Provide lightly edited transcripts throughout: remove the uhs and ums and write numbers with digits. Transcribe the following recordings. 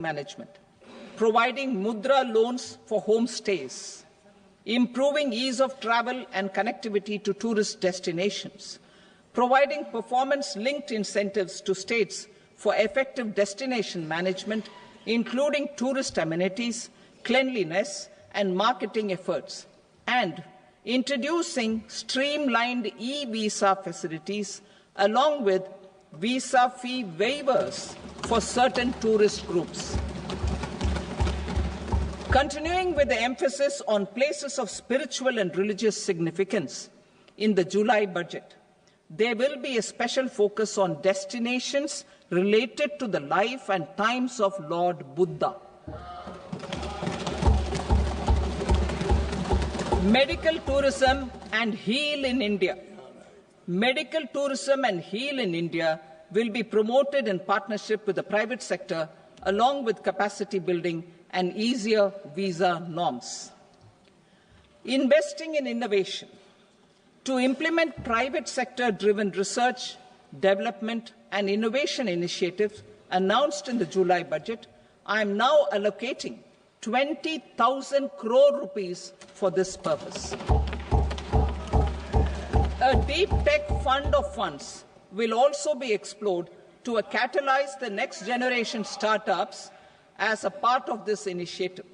management, providing mudra loans for homestays, improving ease of travel and connectivity to tourist destinations, providing performance-linked incentives to states for effective destination management, including tourist amenities, cleanliness, and marketing efforts, and introducing streamlined e-visa facilities along with visa fee waivers for certain tourist groups. Continuing with the emphasis on places of spiritual and religious significance, in the July budget, there will be a special focus on destinations related to the life and times of Lord Buddha. Medical tourism and heal in India. Medical tourism and heal in India will be promoted in partnership with the private sector, along with capacity building and easier visa norms. Investing in innovation. To implement private sector-driven research, development and innovation initiatives announced in the July budget, I am now allocating 20,000 crore rupees for this purpose. A deep tech fund of funds will also be explored to catalyze the next generation startups as a part of this initiative.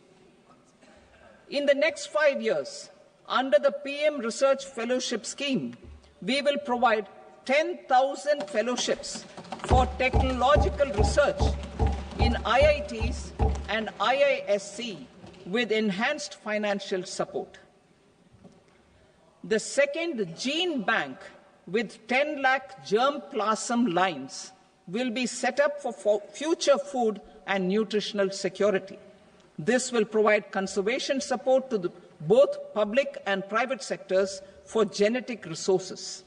In the next 5 years, under the PM Research Fellowship Scheme, we will provide 10,000 fellowships for technological research in IITs and IISc with enhanced financial support. The second gene bank with 10 lakh germplasm lines will be set up for future food and nutritional security. This will provide conservation support to both public and private sectors for genetic resources.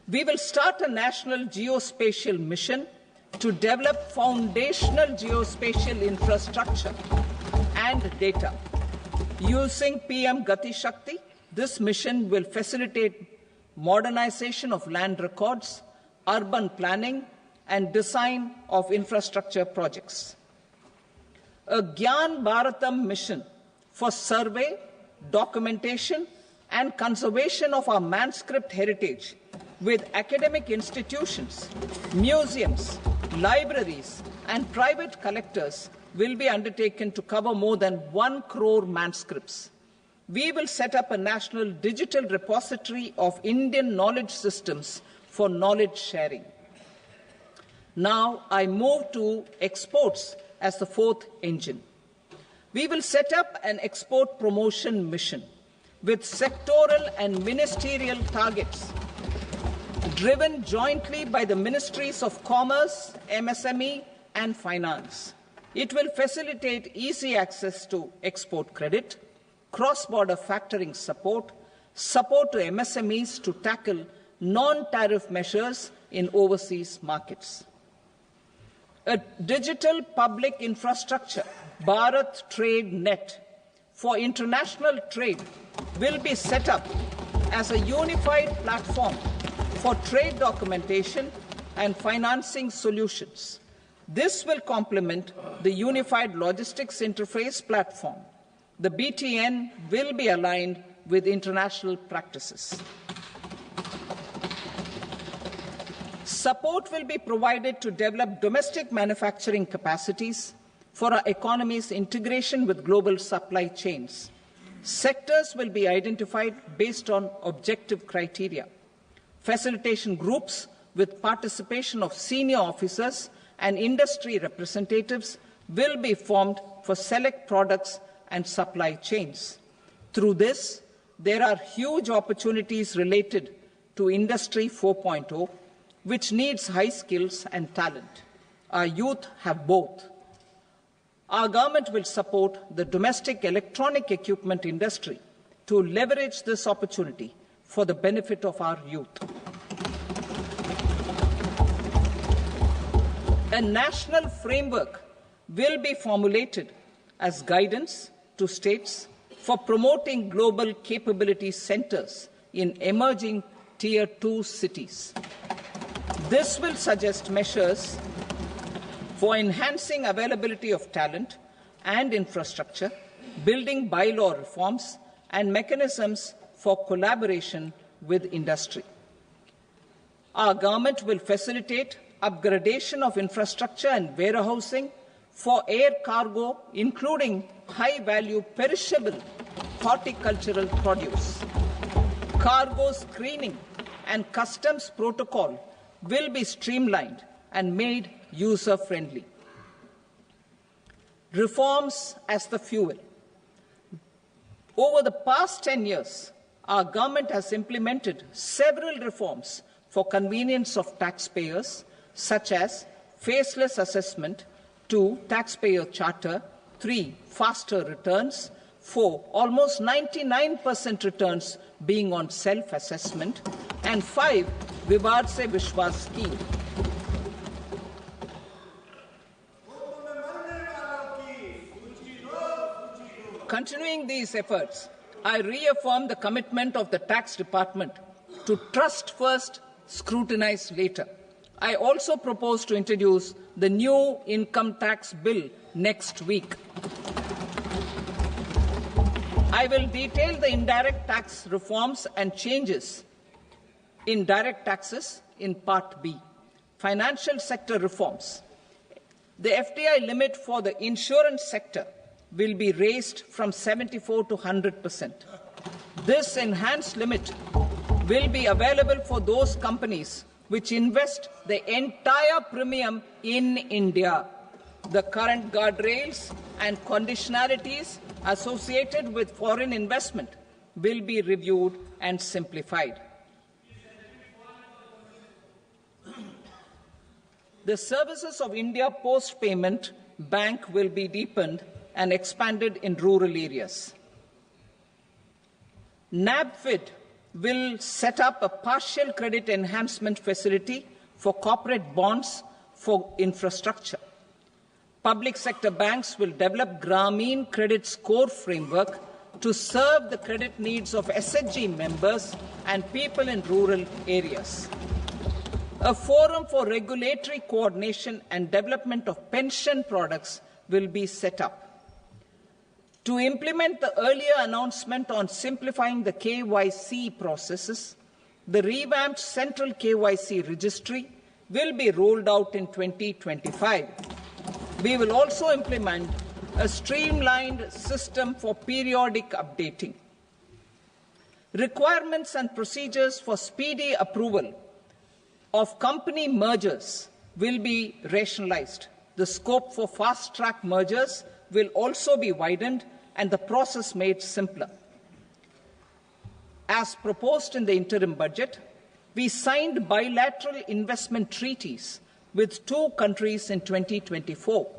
We will start a national geospatial mission to develop foundational geospatial infrastructure and data. Using PM Gati Shakti, this mission will facilitate modernization of land records, urban planning, and design of infrastructure projects. A Gyan Bharatam mission for survey, documentation, and conservation of our manuscript heritage with academic institutions, museums, libraries, and private collectors will be undertaken to cover more than 1 crore manuscripts. We will set up a national digital repository of Indian knowledge systems for knowledge sharing. Now I move to exports as the fourth engine. We will set up an export promotion mission with sectoral and ministerial targets driven jointly by the Ministries of Commerce, MSME, and Finance. It will facilitate easy access to export credit, cross-border factoring support, support to MSMEs to tackle non-tariff measures in overseas markets. A digital public infrastructure, Bharat Trade Net, for international trade will be set up as a unified platform for trade documentation and financing solutions. This will complement the Unified Logistics Interface platform. The BTN will be aligned with international practices. Support will be provided to develop domestic manufacturing capacities for our economy's integration with global supply chains. Sectors will be identified based on objective criteria. Facilitation groups with participation of senior officers and industry representatives will be formed for select products and supply chains. Through this, there are huge opportunities related to Industry 4.0, which needs high skills and talent. Our youth have both. Our government will support the domestic electronic equipment industry to leverage this opportunity for the benefit of our youth. A national framework will be formulated as guidance to states for promoting global capability centers in emerging Tier 2 cities. This will suggest measures for enhancing availability of talent and infrastructure, building bylaw reforms, and mechanisms for collaboration with industry. Our government will facilitate upgradation of infrastructure and warehousing for air cargo, including high-value perishable horticultural produce. Cargo screening and customs protocol will be streamlined and made user-friendly. Reforms as the fuel. Over the past 10 years, our government has implemented several reforms for convenience of taxpayers, such as faceless assessment, 2, taxpayer charter, 3, faster returns, 4, almost 99% returns being on self-assessment, and 5, Vivad Se Vishwas scheme. Continuing these efforts, I reaffirm the commitment of the Tax Department to trust first, scrutinize later. I also propose to introduce the new income tax bill next week. I will detail the indirect tax reforms and changes in direct taxes in Part B. Financial sector reforms. The FDI limit for the insurance sector will be raised from 74 to 100%. This enhanced limit will be available for those companies which invest the entire premium in India. The current guardrails and conditionalities associated with foreign investment will be reviewed and simplified. The services of India Post Payment Bank will be deepened and expanded in rural areas. NABFID will set up a partial credit enhancement facility for corporate bonds for infrastructure. Public sector banks will develop Grameen Credit Score framework to serve the credit needs of SHG members and people in rural areas. A forum for regulatory coordination and development of pension products will be set up. To implement the earlier announcement on simplifying the KYC processes, the revamped Central KYC Registry will be rolled out in 2025. We will also implement a streamlined system for periodic updating. Requirements and procedures for speedy approval of company mergers will be rationalized. The scope for fast-track mergers will also be widened and the process made simpler. As proposed in the interim budget, we signed bilateral investment treaties with 2 countries in 2024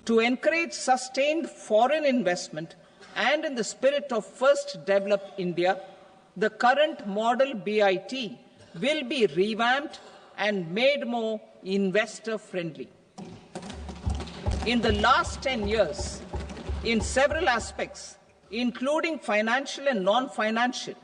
to encourage sustained foreign investment, and in the spirit of First Develop India, the current model BIT will be revamped and made more investor-friendly. In the last 10 years, in several aspects, including financial and non-financial,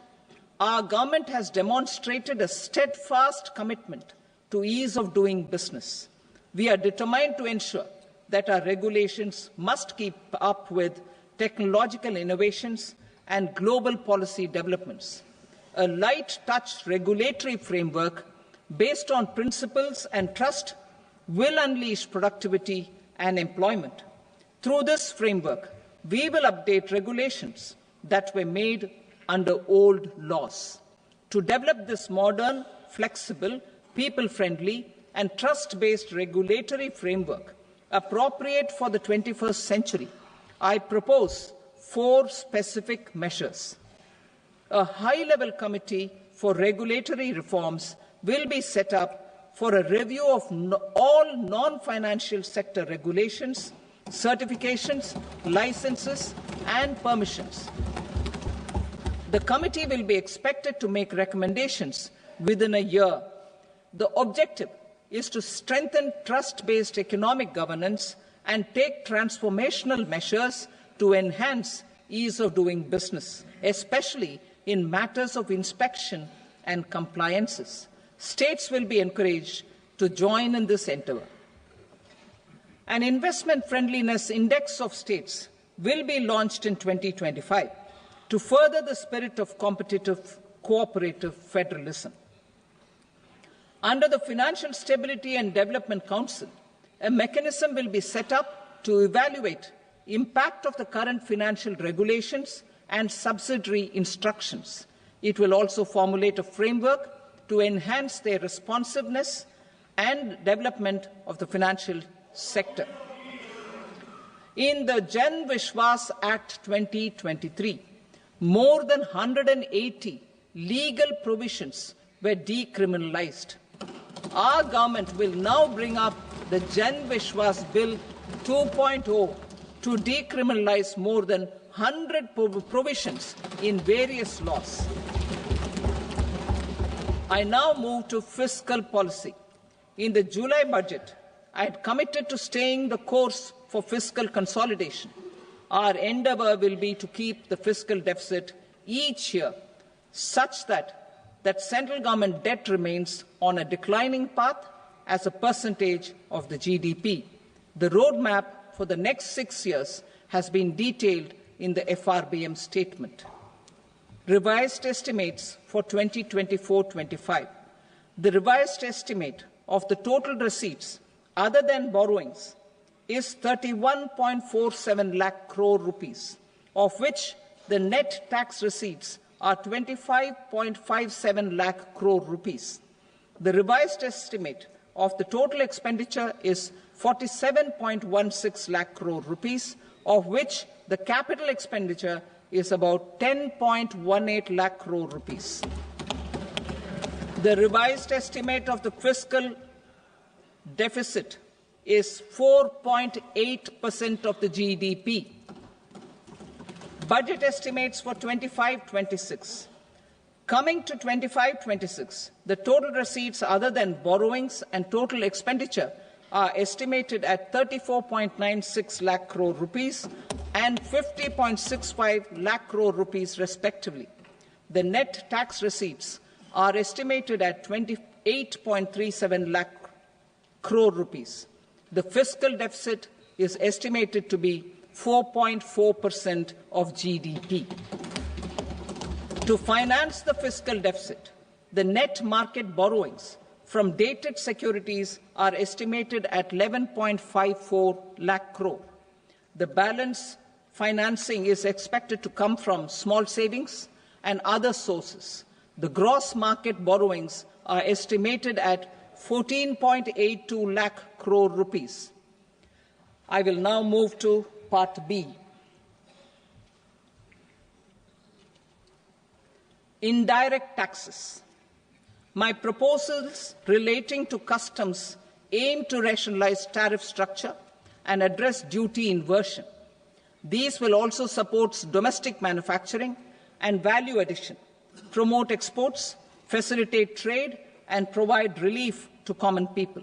our government has demonstrated a steadfast commitment to ease of doing business. We are determined to ensure that our regulations must keep up with technological innovations and global policy developments. A light-touch regulatory framework based on principles and trust will unleash productivity and employment. Through this framework, we will update regulations that were made under old laws. To develop this modern, flexible, people-friendly and trust-based regulatory framework appropriate for the 21st century, I propose 4 specific measures. A high-level committee for regulatory reforms will be set up for a review of all non-financial sector regulations, certifications, licenses, and permissions. The committee will be expected to make recommendations within a year. The objective is to strengthen trust-based economic governance and take transformational measures to enhance ease of doing business, especially in matters of inspection and compliances. States will be encouraged to join in this endeavour. An investment friendliness index of states will be launched in 2025 to further the spirit of competitive, cooperative federalism. Under the Financial Stability and Development Council, a mechanism will be set up to evaluate impact of the current financial regulations and subsidiary instructions. It will also formulate a framework to enhance their responsiveness and development of the financial sector. In the Jan Vishwas Act 2023, more than 180 legal provisions were decriminalized. Our government will now bring up the Jan Vishwas Bill 2.0 to decriminalize more than 100 provisions in various laws. I now move to fiscal policy. In the July budget, I had committed to staying the course for fiscal consolidation. Our endeavour will be to keep the fiscal deficit each year such that central government debt remains on a declining path as a percentage of the GDP. The roadmap for the next 6 years has been detailed in the FRBM statement. Revised estimates for 2024-25. The revised estimate of the total receipts other than borrowings is 31.47 lakh crore rupees, of which the net tax receipts are 25.57 lakh crore rupees. The revised estimate of the total expenditure is 47.16 lakh crore rupees, of which the capital expenditure is about 10.18 lakh crore rupees. The revised estimate of the fiscal deficit is 4.8% of the GDP. Budget estimates for 25-26. Coming to 25-26, the total receipts other than borrowings and total expenditure are estimated at 34.96 lakh crore rupees and 50.65 lakh crore rupees respectively. The net tax receipts are estimated at 28.37 lakh crore rupees. The fiscal deficit is estimated to be 4.4% of GDP. To finance the fiscal deficit, the net market borrowings from dated securities are estimated at 11.54 lakh crore. The balance financing is expected to come from small savings and other sources. The gross market borrowings are estimated at 14.82 lakh crore rupees. I will now move to Part B. Indirect taxes. My proposals relating to customs aim to rationalize tariff structure and address duty inversion. These will also support domestic manufacturing and value addition, promote exports, facilitate trade, and provide relief to common people.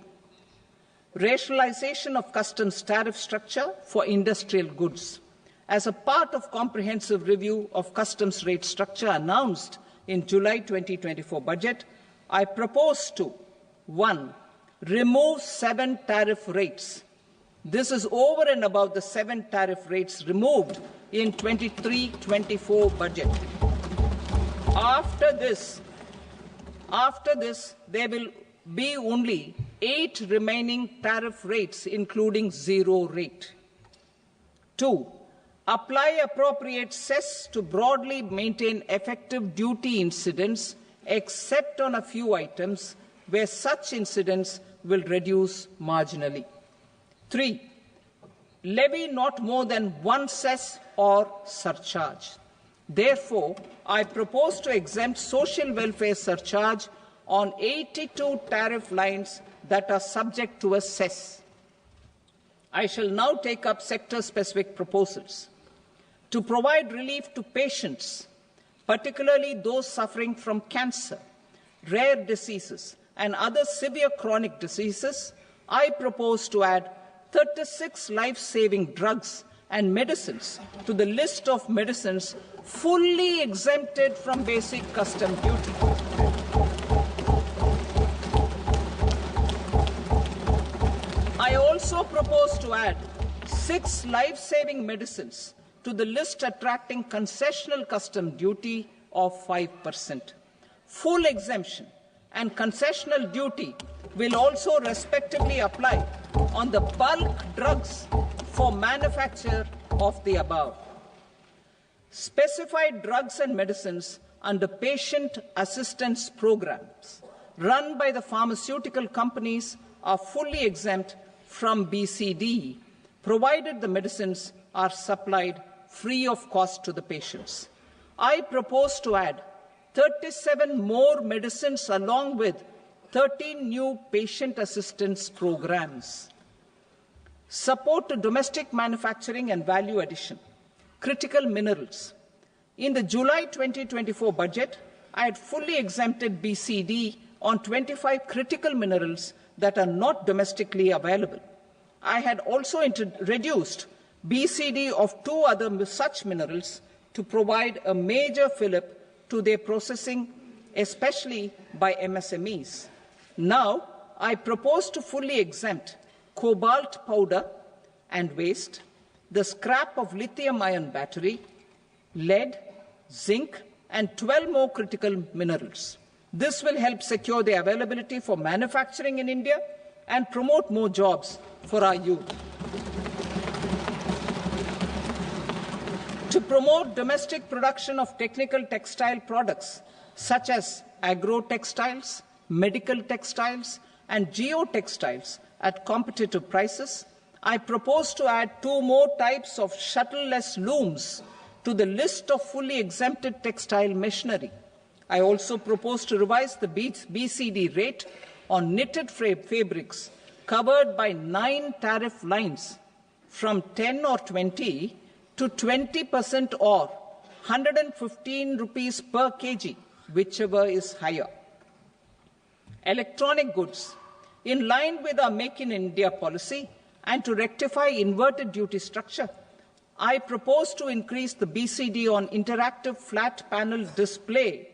Rationalization of customs tariff structure for industrial goods. As a part of comprehensive review of customs rate structure announced in July 2024 budget, I propose to 1. Remove 7 tariff rates. This is over and above the 7 tariff rates removed in 23-24 budget. After this, there will be only 8 remaining tariff rates, including 0 rate. 2. Apply appropriate cess to broadly maintain effective duty incidence, except on a few items where such incidence will reduce marginally. 3. Levy not more than 1 cess or surcharge. Therefore, I propose to exempt social welfare surcharge on 82 tariff lines that are subject to a cess. I shall now take up sector-specific proposals. To provide relief to patients, particularly those suffering from cancer, rare diseases, and other severe chronic diseases, I propose to add 36 life-saving drugs and medicines to the list of medicines fully exempted from basic custom duty. I also also propose to add 6 life-saving medicines to the list, attracting concessional custom duty of 5%. Full exemption and concessional duty will also respectively apply on the bulk drugs for manufacture of the above. Specified drugs and medicines under patient assistance programs run by the pharmaceutical companies are fully exempt from BCD, provided the medicines are supplied free of cost to the patients. I propose to add 37 more medicines along with 13 new patient assistance programs. Support to domestic manufacturing and value addition. Critical minerals. In the July 2024 budget, I had fully exempted BCD on 25 critical minerals that are not domestically available. I had also reduced BCD of 2 other such minerals to provide a major fillip to their processing, especially by MSMEs. Now, I propose to fully exempt cobalt powder and waste, the scrap of lithium-ion battery, lead, zinc, and 12 more critical minerals. This will help secure the availability for manufacturing in India and promote more jobs for our youth. To promote domestic production of technical textile products such as agro-textiles, medical textiles, and geotextiles at competitive prices, I propose to add 2 more types of shuttle-less looms to the list of fully exempted textile machinery. I also propose to revise the BCD rate on knitted fabrics covered by 9 tariff lines from 10 or 20 to 20% or 115 rupees per kg, whichever is higher. Electronic goods. In line with our Make in India policy and to rectify inverted duty structure, I propose to increase the BCD on interactive flat panel display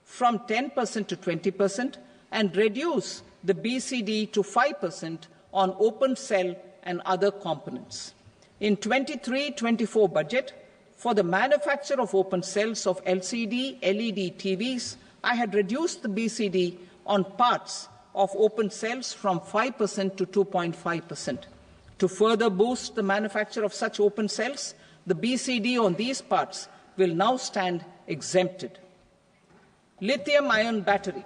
from 10% to 20% and reduce the BCD to 5% on open cell and other components. In 23-24 budget, for the manufacture of open cells of LCD, LED TVs, I had reduced the BCD on parts of open cells from 5% to 2.5%. To further boost the manufacture of such open cells, the BCD on these parts will now stand exempted. Lithium-ion battery.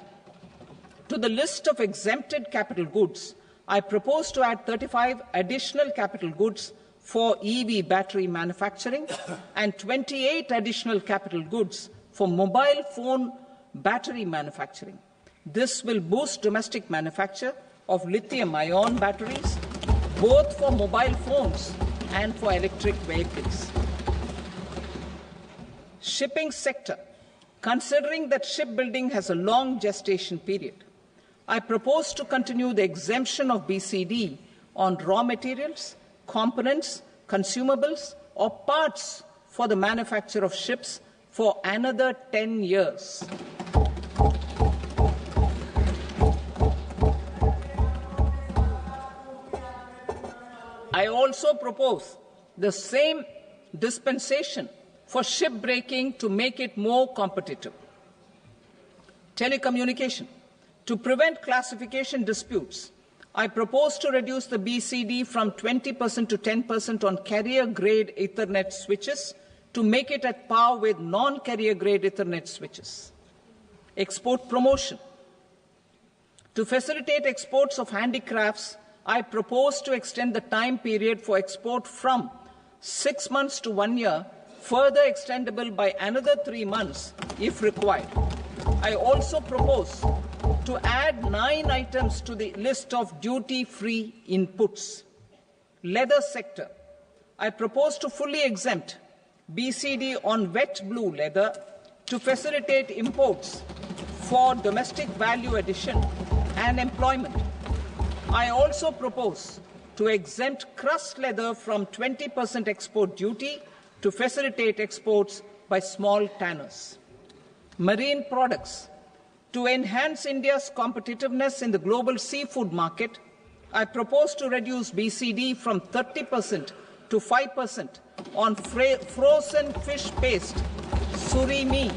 To the list of exempted capital goods, I propose to add 35 additional capital goods for EV battery manufacturing and 28 additional capital goods for mobile phone battery manufacturing. This will boost domestic manufacture of lithium-ion batteries, both for mobile phones and for electric vehicles. Shipping sector. Considering that shipbuilding has a long gestation period, I propose to continue the exemption of BCD on raw materials, components, consumables, or parts for the manufacture of ships for another 10 years. I also propose the same dispensation for shipbreaking to make it more competitive. Telecommunication. To prevent classification disputes, I propose to reduce the BCD from 20% to 10% on carrier-grade Ethernet switches to make it at par with non-carrier-grade Ethernet switches. Export promotion. To facilitate exports of handicrafts, I propose to extend the time period for export from 6 months to 1 year, further extendable by another 3 months if required. I also propose to add 9 items to the list of duty-free inputs. Leather sector. I propose to fully exempt BCD on wet blue leather to facilitate imports for domestic value addition and employment. I also propose to exempt crust leather from 20% export duty to facilitate exports by small tanners. Marine products. To enhance India's competitiveness in the global seafood market, I propose to reduce BCD from 30% to 5% on frozen fish paste, surimi,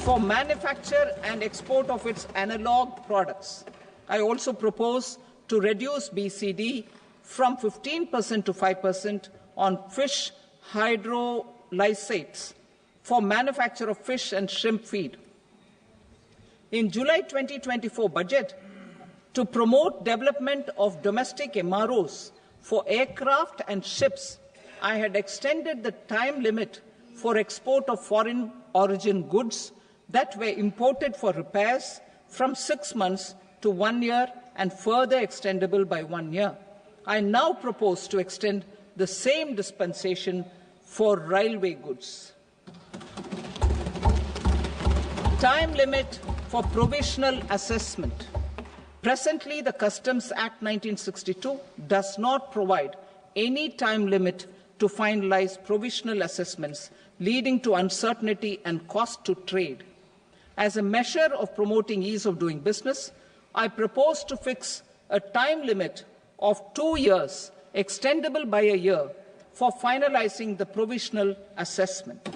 for manufacture and export of its analog products. I also propose to reduce BCD from 15% to 5% on fish hydrolysates for manufacture of fish and shrimp feed. In July 2024 budget, to promote development of domestic MROs for aircraft and ships, I had extended the time limit for export of foreign origin goods that were imported for repairs from 6 months to 1 year and further extendable by 1 year. I now propose to extend the same dispensation for railway goods. Time limit for provisional assessment. Presently, the Customs Act 1962 does not provide any time limit to finalize provisional assessments, leading to uncertainty and cost to trade. As a measure of promoting ease of doing business, I propose to fix a time limit of 2 years, extendable by a year, for finalizing the provisional assessment.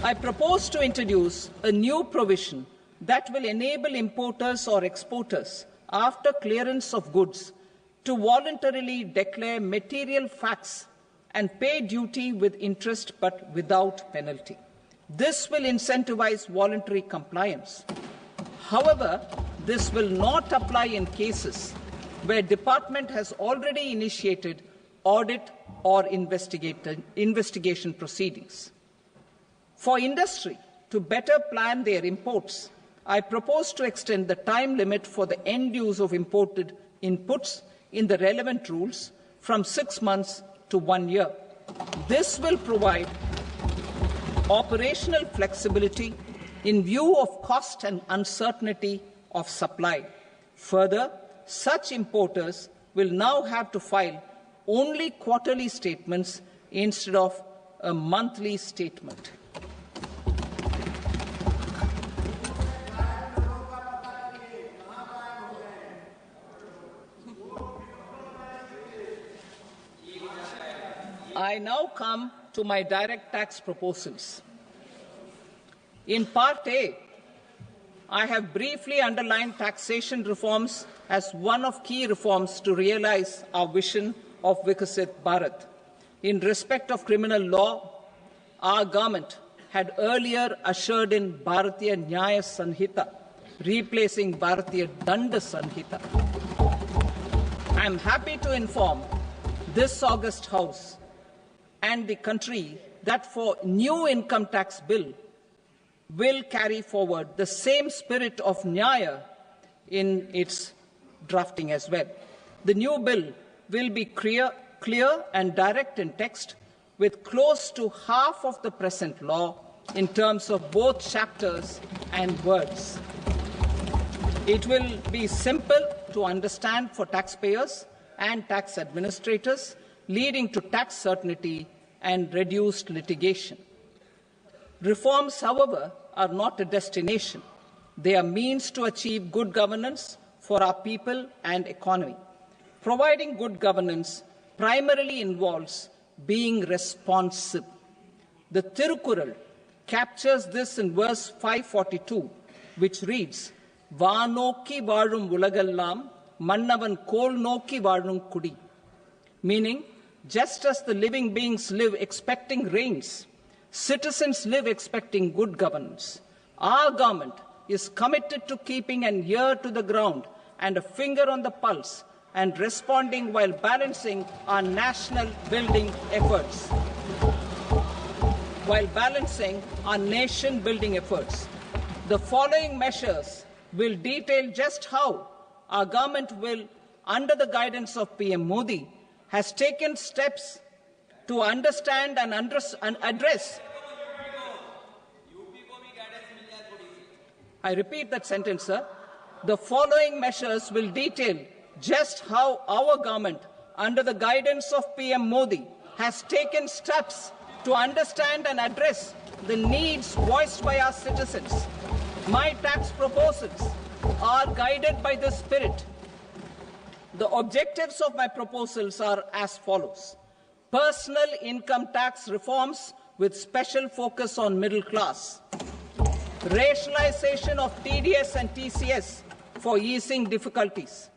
I propose to introduce a new provision that will enable importers or exporters, after clearance of goods, to voluntarily declare material facts and pay duty with interest but without penalty. This will incentivize voluntary compliance. However, this will not apply in cases where department has already initiated audit or investigation proceedings. For industry to better plan their imports, I propose to extend the time limit for the end use of imported inputs in the relevant rules from 6 months to 1 year. This will provide operational flexibility in view of cost and uncertainty of supply. Further, such importers will now have to file only quarterly statements instead of a monthly statement. I now come to my direct tax proposals. In Part A, I have briefly underlined taxation reforms as one of key reforms to realize our vision of Vikasit Bharat. In respect of criminal law, our government had earlier ushered in Bharatiya Nyaya Sanhita, replacing Bharatiya Danda Sanhita. I am happy to inform this august House and the country that for new income tax bill will carry forward the same spirit of Nyaya in its drafting as well. The new bill will be clear and direct in text, with close to half of the present law in terms of both chapters and words. It will be simple to understand for taxpayers and tax administrators, leading to tax certainty and reduced litigation. Reforms, however, are not a destination. They are means to achieve good governance for our people and economy. Providing good governance primarily involves being responsive. The Tirukural captures this in verse 542, which reads, "Vaanokki vaazhum ulagallam, mannavan kol nokki vaazhum kudi," meaning, just as the living beings live expecting rains, citizens live expecting good governance. Our government is committed to keeping an ear to the ground and a finger on the pulse and responding while balancing our national building efforts. The following measures will detail just how our government will, under the guidance of PM Modi, has taken steps to understand and address. I repeat that sentence, sir. The following measures will detail just how our government, under the guidance of PM Modi, has taken steps to understand and address the needs voiced by our citizens. My tax proposals are guided by this spirit. The objectives of my proposals are as follows. Personal income tax reforms with special focus on middle class. Rationalization of TDS and TCS for easing difficulties.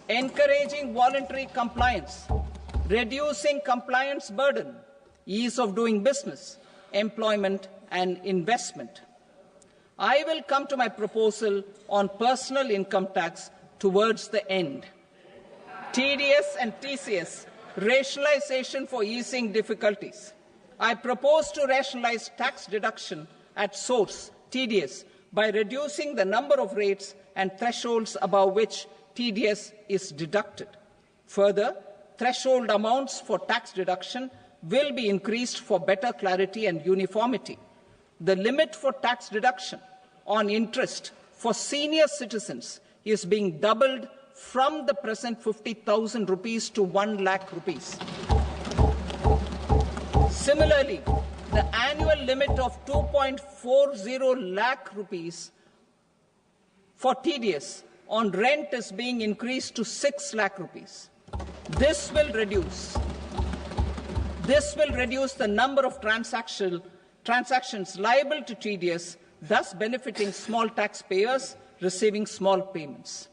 Encouraging voluntary compliance. Reducing compliance burden. Ease of doing business, employment and investment. I will come to my proposal on personal income tax towards the end. TDS and TCS, rationalization for easing difficulties. I propose to rationalize tax deduction at source, TDS, by reducing the number of rates and thresholds above which TDS is deducted. Further, threshold amounts for tax deduction will be increased for better clarity and uniformity. The limit for tax deduction on interest for senior citizens is being doubled from the present 50,000 rupees to 1 lakh rupees. Similarly, the annual limit of 2.40 lakh rupees for TDS on rent is being increased to 6 lakh rupees. This will reduce the number of transactions liable to TDS, thus benefiting small taxpayers receiving small payments.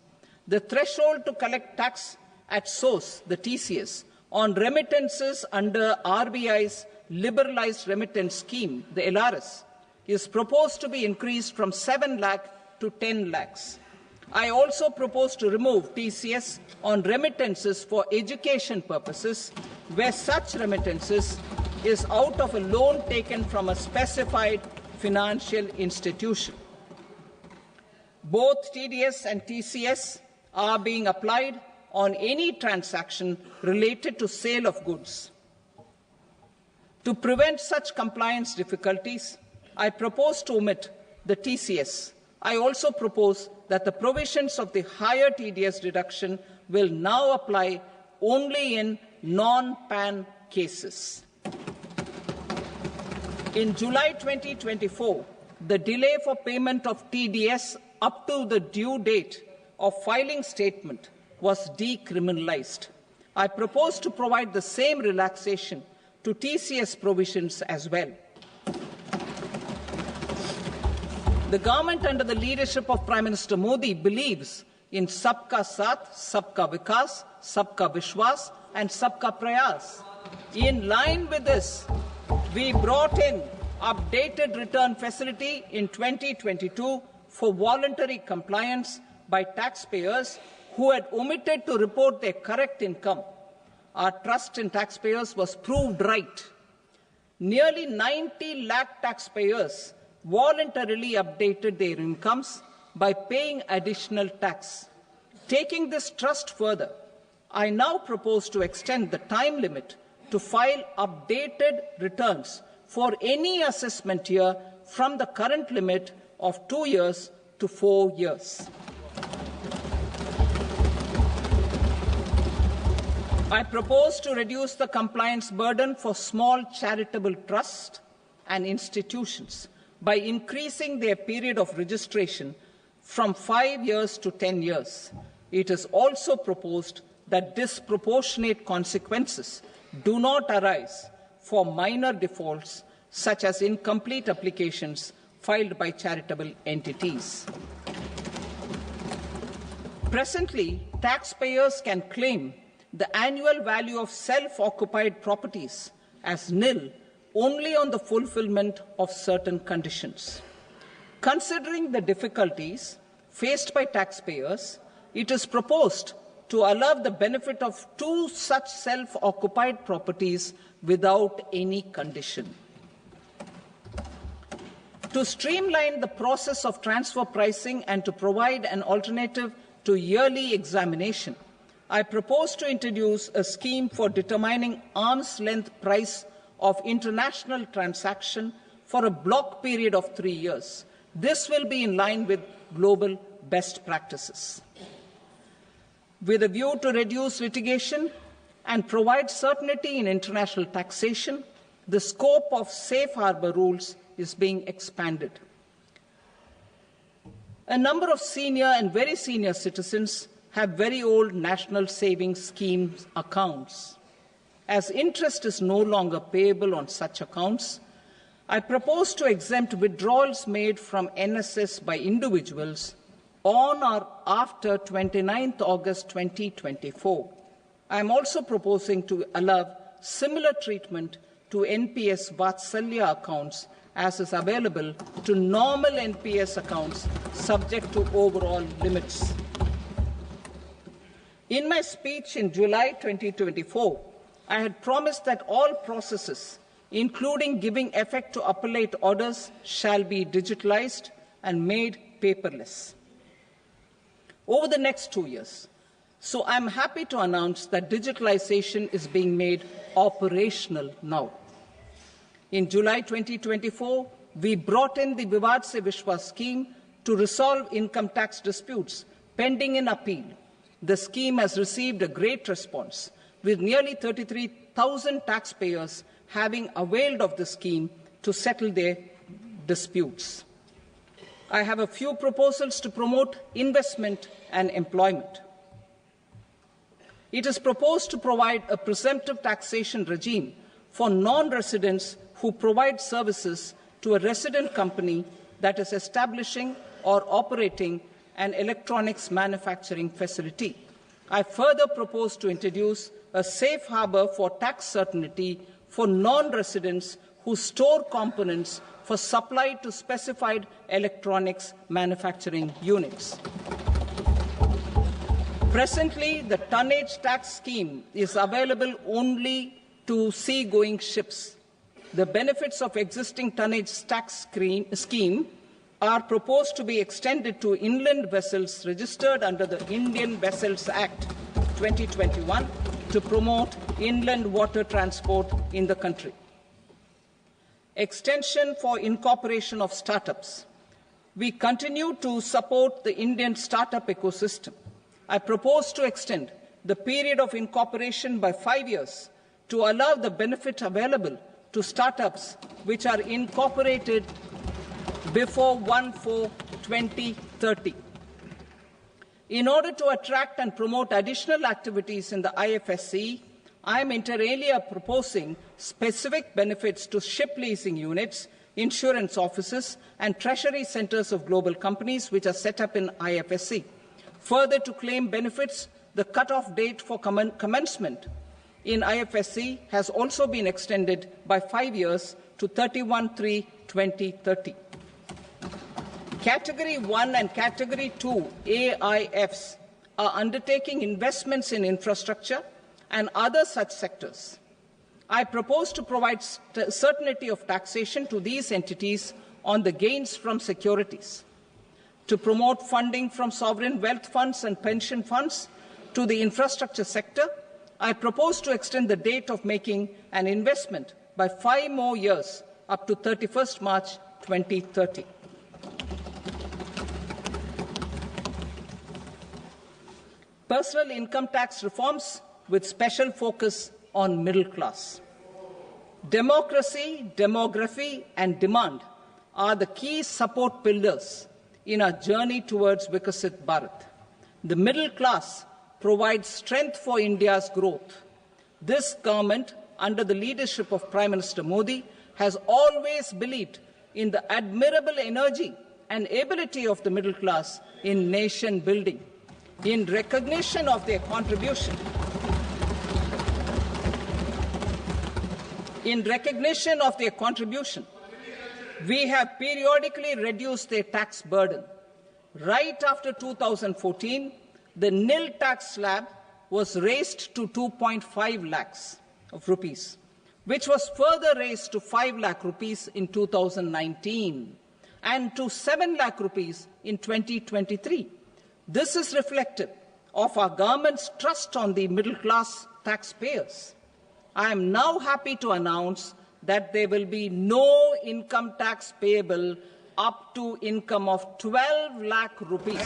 The threshold to collect tax at source, the TCS, on remittances under RBI's liberalized remittance scheme, the LRS, is proposed to be increased from 7 lakh to 10 lakhs. I also propose to remove TCS on remittances for education purposes, where such remittances is out of a loan taken from a specified financial institution. Both TDS and TCS are being applied on any transaction related to sale of goods. To prevent such compliance difficulties, I propose to omit the TCS. I also propose that the provisions of the higher TDS deduction will now apply only in non-PAN cases. In July 2024, the delay for payment of TDS up to the due date of filing statement was decriminalized. I propose to provide the same relaxation to TCS provisions as well. The government under the leadership of Prime Minister Modi believes in Sabka Saath, Sabka Vikas, Sabka Vishwas and Sabka Prayas. In line with this, we brought in updated return facility in 2022 for voluntary compliance by taxpayers who had omitted to report their correct income. Our trust in taxpayers was proved right. Nearly 90 lakh taxpayers voluntarily updated their incomes by paying additional tax. Taking this trust further, I now propose to extend the time limit to file updated returns for any assessment year from the current limit of 2 years to 4 years. I propose to reduce the compliance burden for small charitable trusts and institutions by increasing their period of registration from 5 years to 10 years. It is also proposed that disproportionate consequences do not arise for minor defaults, such as incomplete applications filed by charitable entities. Presently, taxpayers can claim the annual value of self-occupied properties as nil only on the fulfillment of certain conditions. Considering the difficulties faced by taxpayers, it is proposed to allow the benefit of 2 such self-occupied properties without any condition. To streamline the process of transfer pricing and to provide an alternative to yearly examination, I propose to introduce a scheme for determining arm's length price of international transaction for a block period of 3 years. This will be in line with global best practices. With a view to reduce litigation and provide certainty in international taxation, the scope of safe harbor rules is being expanded. A number of senior and very senior citizens have very old national savings schemes accounts. As interest is no longer payable on such accounts, I propose to exempt withdrawals made from NSS by individuals on or after 29th August 2024. I am also proposing to allow similar treatment to NPS Vatsalya accounts as is available to normal NPS accounts subject to overall limits. In my speech in July 2024, I had promised that all processes, including giving effect to appellate orders, shall be digitalized and made paperless over the next 2 years. So I'm happy to announce that digitalization is being made operational now. In July 2024, we brought in the Vivad Se Vishwas scheme to resolve income tax disputes pending in appeal. The scheme has received a great response, with nearly 33,000 taxpayers having availed of the scheme to settle their disputes. I have a few proposals to promote investment and employment. It is proposed to provide a presumptive taxation regime for non-residents who provide services to a resident company that is establishing or operating an electronics manufacturing facility. I further propose to introduce a safe harbor for tax certainty for non-residents who store components for supply to specified electronics manufacturing units. Presently, the tonnage tax scheme is available only to sea-going ships. The benefits of existing tonnage tax scheme are proposed to be extended to inland vessels registered under the Indian Vessels Act 2021 to promote inland water transport in the country. Extension for incorporation of startups. We continue to support the Indian startup ecosystem. I propose to extend the period of incorporation by 5 years to allow the benefit available to startups which are incorporated before 1/4/2030. In order to attract and promote additional activities in the IFSC, I am inter alia proposing specific benefits to ship leasing units, insurance offices, and treasury centers of global companies which are set up in IFSC. Further, to claim benefits, the cut-off date for commencement in IFSC has also been extended by 5 years to 31/3/2030. Category 1 and Category 2 AIFs are undertaking investments in infrastructure and other such sectors. I propose to provide certainty of taxation to these entities on the gains from securities, to promote funding from sovereign wealth funds and pension funds to the infrastructure sector. I propose to extend the date of making an investment by 5 more years up to 31st March 2030. Personal income tax reforms with special focus on middle class. Democracy, demography, and demand are the key support pillars in our journey towards Vikasit Bharat. The middle class provides strength for India's growth. This government, under the leadership of Prime Minister Modi, has always believed in the admirable energy and ability of the middle class in nation building. In recognition of their contribution, we have periodically reduced their tax burden. Right after 2014, the nil tax slab was raised to 2.5 lakhs of rupees, which was further raised to 5 lakh rupees in 2019 and to 7 lakh rupees in 2023. This is reflective of our government's trust on the middle class taxpayers. I am now happy to announce that there will be no income tax payable up to income of 12 lakh rupees.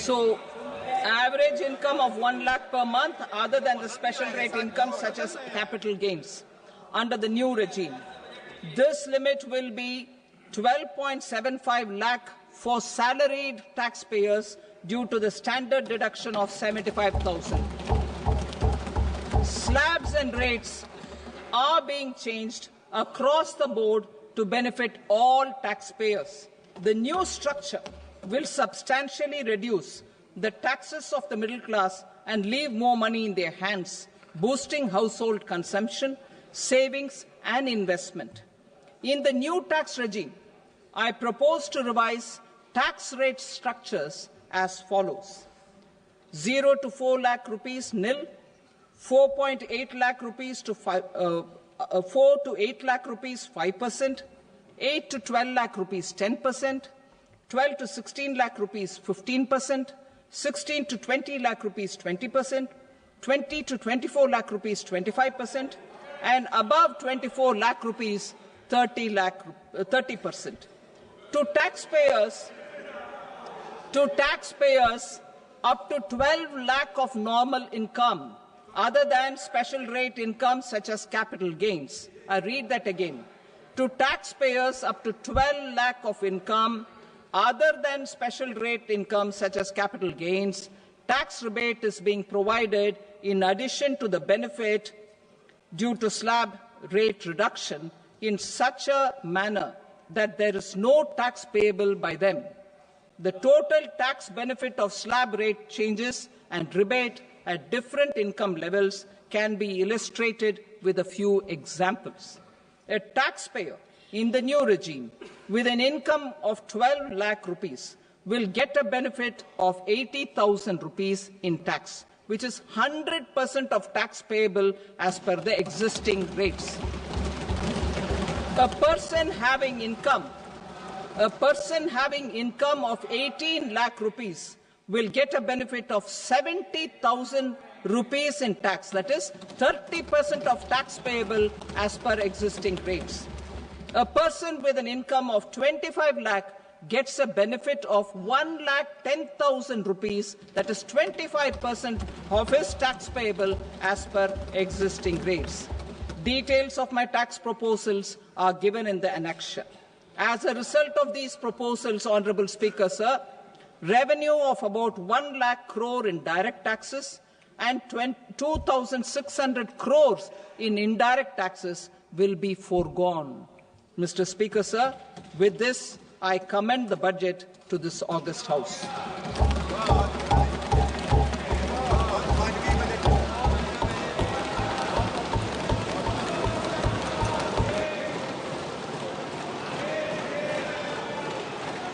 So, average income of 1 lakh per month other than the special rate income such as capital gains under the new regime. This limit will be 12.75 lakh for salaried taxpayers due to the standard deduction of 75,000. Slabs and rates are being changed across the board to benefit all taxpayers. The new structure will substantially reduce the taxes of the middle class and leave more money in their hands, boosting household consumption, savings and investment. In the new tax regime, I propose to revise tax rate structures as follows. 0 to 4 lakh rupees nil, 4.8 lakh rupees to 4 to 8 lakh rupees 5%, 8 to 12 lakh rupees 10%, 12 to 16 lakh rupees 15%, 16 to 20 lakh rupees 20%, 20 to 24 lakh rupees 25%, and above 24 lakh rupees 30%. To taxpayers up to 12 lakh of normal income other than special rate income such as capital gains. I read that again. To taxpayers up to 12 lakh of income other than special rate income such as capital gains, tax rebate is being provided in addition to the benefit due to slab rate reduction in such a manner that there is no tax payable by them. The total tax benefit of slab rate changes and rebate at different income levels can be illustrated with a few examples. A taxpayer in the new regime with an income of 12 lakh rupees will get a benefit of 80,000 rupees in tax, which is 100% of tax payable as per the existing rates. A person having income of 18 lakh rupees will get a benefit of 70,000 rupees in tax, that is 30% of tax payable as per existing rates. A person with an income of 25 lakh gets a benefit of 1,10,000 rupees, that is 25% of his tax payable as per existing rates. Details of my tax proposals are given in the annexure. As a result of these proposals, Honourable Speaker, sir, revenue of about 1 lakh crore in direct taxes and 2,600 crores in indirect taxes will be foregone. Mr. Speaker, sir, with this, I commend the budget to this august House.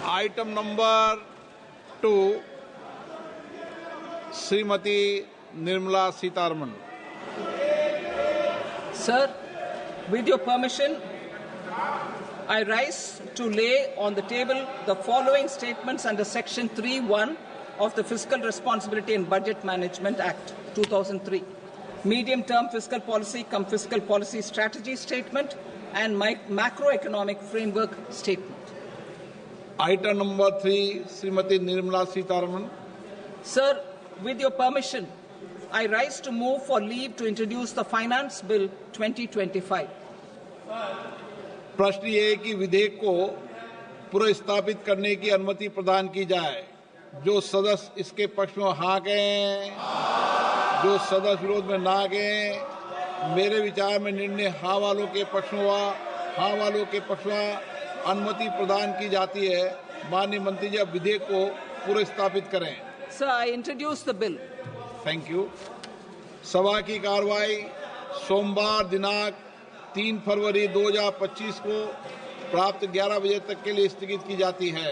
Item number 2, Srimati Nirmala Sitharaman. Sir, with your permission, I rise to lay on the table the following statements under Section 3(1) of the Fiscal Responsibility and Budget Management Act, 2003. Medium-term fiscal policy cum fiscal policy strategy statement and macroeconomic framework statement. Item number 3, Srimati Nirmala Sitharaman. Sir, with your permission, I rise to move for leave to introduce the Finance Bill 2025. प्रश्न ये है कि विधेयक को पुनर्स्थापित करने की अनुमति प्रदान की जाए। जो सदस्य इसके पक्ष में हाँ कहें, जो सदस्य विरोध में ना कहें। मेरे विचार में निर्णय हाँ वालों के पक्ष में हुआ, हाँ वालों के पक्ष में अनुमति प्रदान की जाती है। माननीय मंत्री जी, अब विधेयक को पुनर्स्थापित करें। Sir, I introduce the bill. Thank you. सभा की कार्रवाई सोमवार दिनांक 3 फरवरी 2025 को प्राप्त 11 बजे तक के लिए स्थगित की जाती है।